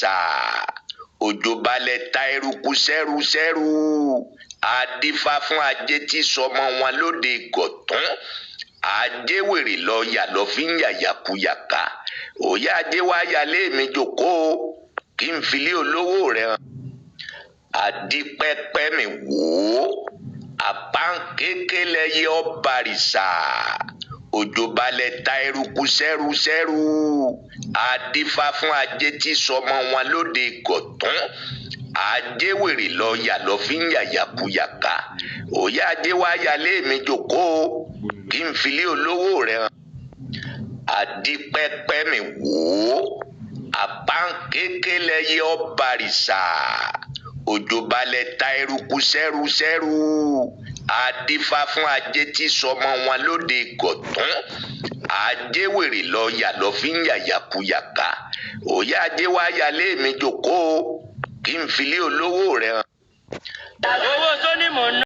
bàrìsà òjò balẹ̀ ta eruku sẹ́rúsẹ́rú adífá fún ajé tí sọmọ wọn lóde gọ̀tún ajé wèrè lọ yà lọ fi ń yàyàkuyàká òye ajé wá yálé mi jókòó kí n filé olówó rẹ hàn àdìpẹ́pẹ́ mi wò ó àpáǹkéké lẹyẹ ọbàrìsà òjò balẹ̀ ta eruku sẹ́rúsẹ́rú adífá fún ajé tí sọmọ wọn lóde gọ̀tún ajé wèrè lọ yà lọ fi ń yàyàkuyàká òye ajé wá yálé mi jókòó kí n filé olówó rẹ hàn àdìpẹ́pẹ́ mi wò ó àpáǹkéké lẹyẹ ọbàrìsà òjò balẹ̀ ta eruku sẹ́rúsẹ́rú adífá fún ajé tí sọmọ wọn lóde gọ̀tún ajé wèrè lọ yà lọ fi ń yàyàkuyàká òye ajé wá yálé mi jókòó kí n filé olówó rẹ hàn. owó tó ní mò ń ná.